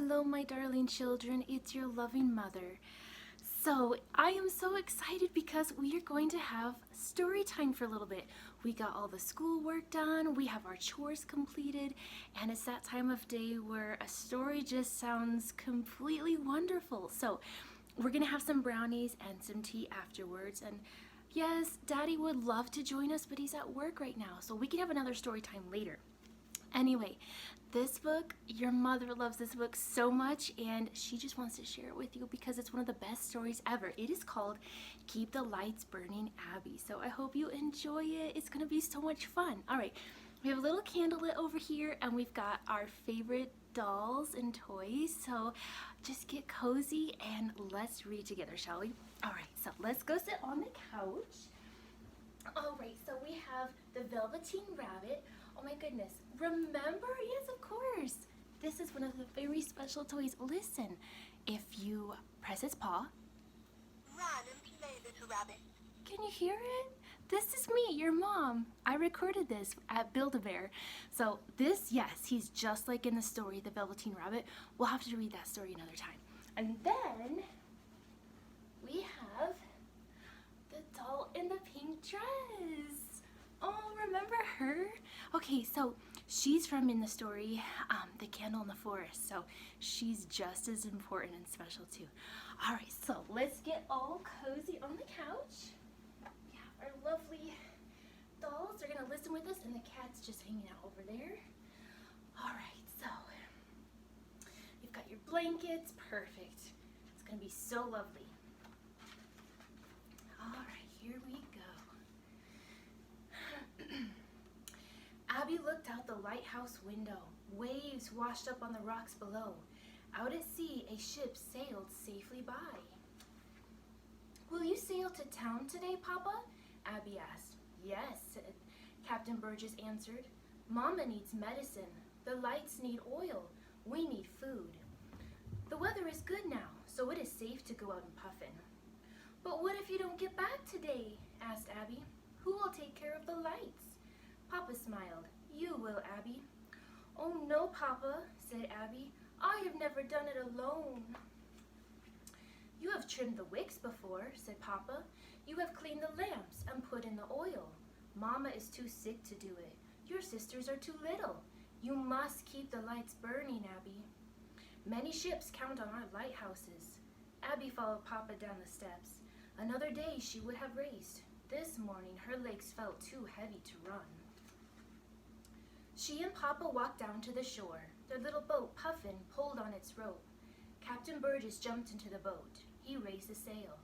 Hello, my darling children. It's your loving mother. So, I am so excited because we are going to have story time for a little bit. We got all the schoolwork done, we have our chores completed, and it's that time of day where a story just sounds completely wonderful. So, we're going to have some brownies and some tea afterwards. And yes, Daddy would love to join us, but he's at work right now, so we can have another story time later. Anyway, this book, your mother loves this book so much and she just wants to share it with you because it's one of the best stories ever. It is called Keep the Lights Burning, Abby. So I hope you enjoy it. It's going to be so much fun. All right, we have a little candle lit over here and we've got our favorite dolls and toys. So just get cozy and let's read together, shall we? All right, so let's go sit on the couch. All right, so we have the Velveteen Rabbit. Oh my goodness, remember? Yes, of course. This is one of the very special toys. Listen, if you press its paw. Run and play, little rabbit. Can you hear it? This is me, your mom. I recorded this at Build-A-Bear. So this, yes, he's just like in the story, the Velveteen Rabbit. We'll have to read that story another time. And then we have the doll in the pink dress. Oh, remember her? Okay, so she's from in the story, The Candle in the Forest. So she's just as important and special too. All right, so let's get all cozy on the couch. We have our lovely dolls. They're gonna listen with us, and the cat's just hanging out over there. All right, so you've got your blankets. Perfect. It's gonna be so lovely. All right, here we go. Abby looked out the lighthouse window. Waves washed up on the rocks below. Out at sea, a ship sailed safely by. Will you sail to town today, Papa? Abby asked. Yes, Captain Burgess answered. Mama needs medicine. The lights need oil. We need food. The weather is good now, so it is safe to go out and puffin. But what if you don't get back today? Asked Abby. Who will take care of the lights? Papa smiled. You will, Abby. Oh no, Papa, said Abby. I have never done it alone. You have trimmed the wicks before, said Papa. You have cleaned the lamps and put in the oil. Mama is too sick to do it. Your sisters are too little. You must keep the lights burning, Abby. Many ships count on our lighthouses. Abby followed Papa down the steps. Another day she would have raced. This morning her legs felt too heavy to run. She and Papa walked down to the shore. Their little boat, Puffin, pulled on its rope. Captain Burgess jumped into the boat. He raised the sail.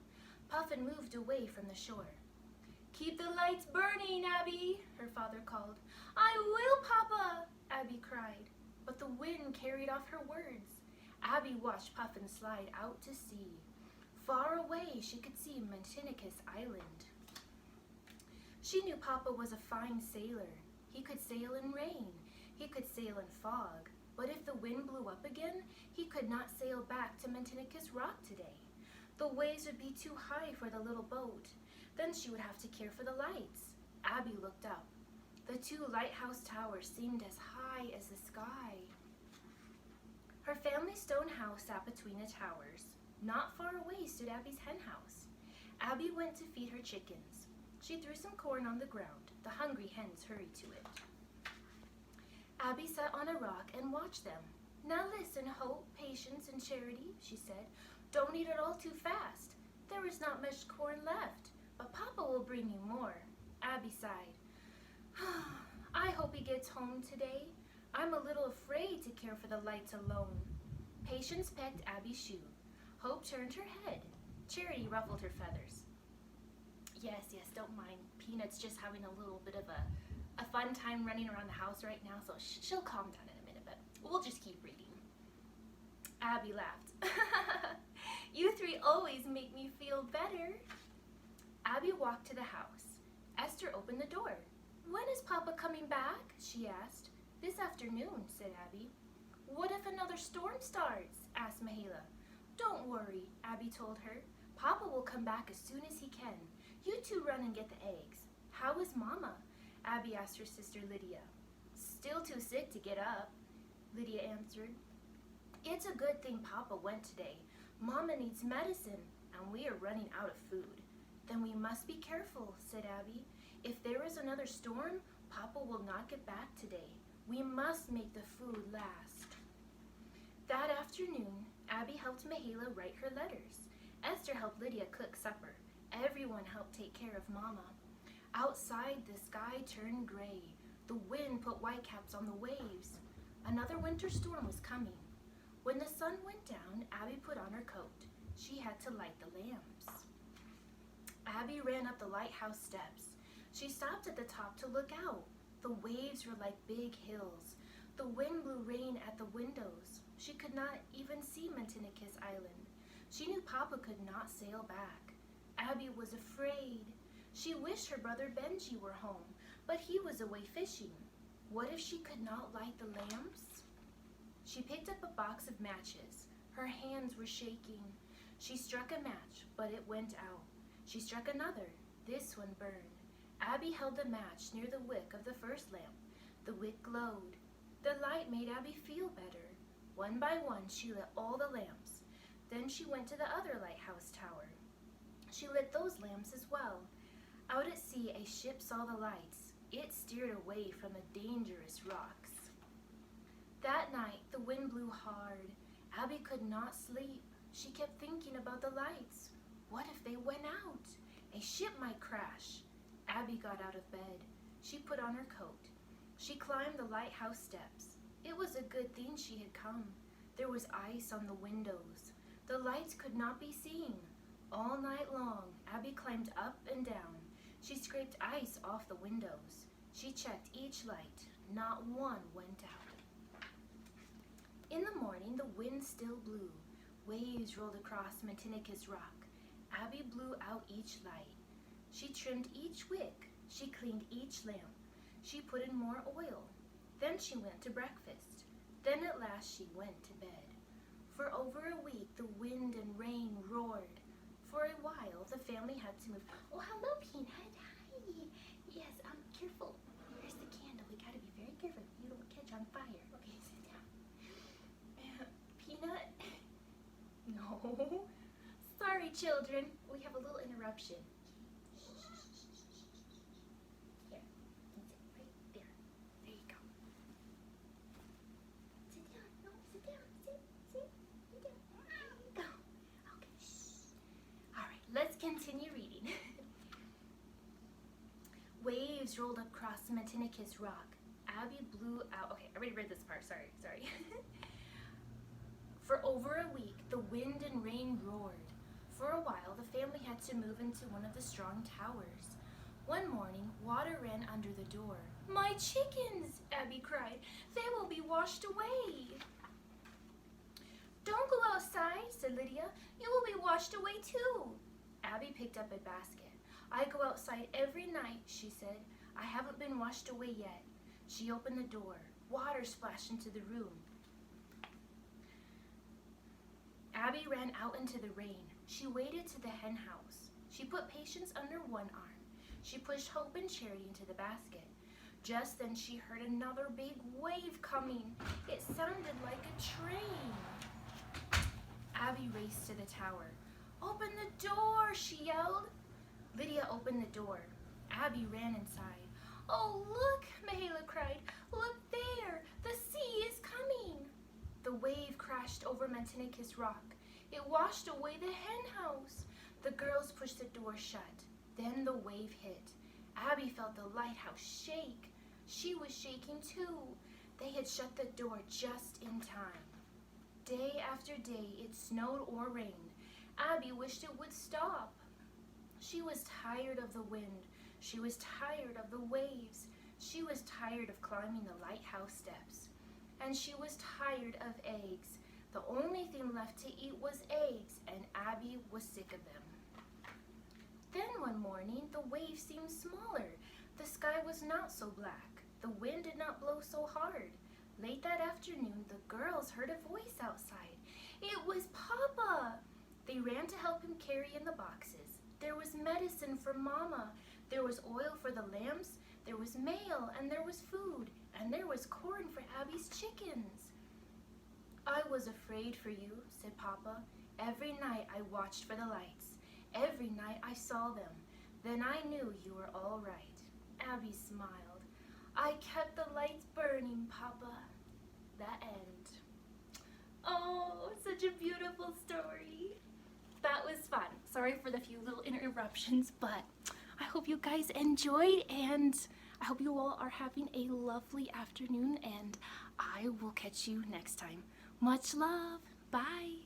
Puffin moved away from the shore. Keep the lights burning, Abby, her father called. I will, Papa, Abby cried. But the wind carried off her words. Abby watched Puffin slide out to sea. Far away she could see Mentinicus Island. She knew Papa was a fine sailor. He could sail in rain. He could sail in fog. But if the wind blew up again, he could not sail back to Mentinicus Rock today. The waves would be too high for the little boat. Then she would have to care for the lights. Abby looked up. The two lighthouse towers seemed as high as the sky. Her family stone house sat between the towers. Not far away stood Abby's hen house. Abby went to feed her chickens. She threw some corn on the ground. The hungry hens hurried to it. Abby sat on a rock and watched them. Now listen, Hope, Patience, and Charity, she said. Don't eat it all too fast. There is not much corn left, but Papa will bring you more. Abby sighed. I hope he gets home today. I'm a little afraid to care for the lights alone. Patience pecked Abby's shoe. Hope turned her head. Charity ruffled her feathers. Yes, don't mind. Peanut's just having a little bit of a fun time running around the house right now, so she'll calm down in a minute, but we'll just keep reading. Abby laughed. You three always make me feel better. Abby walked to the house. Esther opened the door. When is Papa coming back? She asked. This afternoon, said Abby. What if another storm starts? Asked Mahela. Don't worry, Abby told her. Papa will come back as soon as he can. You two run and get the eggs. How is Mama? Abby asked her sister Lydia. Still too sick to get up, Lydia answered. It's a good thing Papa went today. Mama needs medicine, and we are running out of food. Then we must be careful, said Abby. If there is another storm, Papa will not get back today. We must make the food last. That afternoon, Abby helped Mihaela write her letters. Esther helped Lydia cook supper. Everyone helped take care of Mama. Outside, the sky turned gray. The wind put whitecaps on the waves. Another winter storm was coming. When the sun went down, Abby put on her coat. She had to light the lamps. Abby ran up the lighthouse steps. She stopped at the top to look out. The waves were like big hills. The wind blew rain at the windows. She could not even see Mentinicus Island. She knew Papa could not sail back. Abby was afraid. She wished her brother Benji were home, but he was away fishing. What if she could not light the lamps? She picked up a box of matches. Her hands were shaking. She struck a match, but it went out. She struck another. This one burned. Abby held the match near the wick of the first lamp. The wick glowed. The light made Abby feel better. One by one, she lit all the lamps. Then she went to the other lighthouse tower. She lit those lamps as well. Out at sea, a ship saw the lights. It steered away from the dangerous rocks. That night, the wind blew hard. Abby could not sleep. She kept thinking about the lights. What if they went out? A ship might crash. Abby got out of bed. She put on her coat. She climbed the lighthouse steps. It was a good thing she had come. There was ice on the windows. The lights could not be seen. All night long, Abby climbed up and down. She scraped ice off the windows. She checked each light. Not one went out. In the morning, the wind still blew. Waves rolled across Mentinicus Rock. Abby blew out each light. She trimmed each wick. She cleaned each lamp. She put in more oil. Then she went to breakfast. Then at last she went to bed. For over a week, the wind and rain roared. For a while, the family had to move. Oh, hello, Peanut. Hi. Yes, careful. Here's the candle. We gotta be very careful. You don't catch on fire. Okay, sit down. Peanut? No. Sorry, children. We have a little interruption. Here, sit right there. There you go. Sit down. No, sit down. Sit down. There you go. Okay, shh. All right, let's continue reading. Waves rolled across Mentinicus Rock. Abby blew out. Okay, I already read this part. Sorry. For over a week, the wind and rain roared. For a while, the family had to move into one of the strong towers. One morning, water ran under the door. My chickens, Abby cried. They will be washed away. Don't go outside, said Lydia. You will be washed away too. Abby picked up a basket. I go outside every night, she said. I haven't been washed away yet. She opened the door. Water splashed into the room. Abby ran out into the rain. She waded to the hen house. She put Patience under one arm. She pushed Hope and Charity into the basket. Just then she heard another big wave coming. It sounded like a train. Abby raced to the tower. Open the door, she yelled. Lydia opened the door. Abby ran inside. Oh, look, Mihaela cried. Look there, the sea is coming. The wave crashed over Mentinicus Rock. It washed away the hen house. The girls pushed the door shut. Then the wave hit. Abby felt the lighthouse shake. She was shaking too. They had shut the door just in time. Day after day, it snowed or rained. Abby wished it would stop. She was tired of the wind. She was tired of the waves. She was tired of climbing the lighthouse steps. And she was tired of eggs. The only thing left to eat was eggs, and Abby was sick of them. Then one morning, the waves seemed smaller. The sky was not so black. The wind did not blow so hard. Late that afternoon, the girls heard a voice outside. It was Papa! They ran to help him carry in the boxes. There was medicine for Mama. There was oil for the lamps. There was mail, and there was food. And there was corn for Abby's chickens. I was afraid for you, said Papa. Every night I watched for the lights. Every night I saw them. Then I knew you were all right. Abby smiled. I kept the lights burning, Papa. The end. Oh, such a beautiful story. That was fun. Sorry for the few little interruptions, but I hope you guys enjoyed, and I hope you all are having a lovely afternoon, and I will catch you next time. Much love. Bye.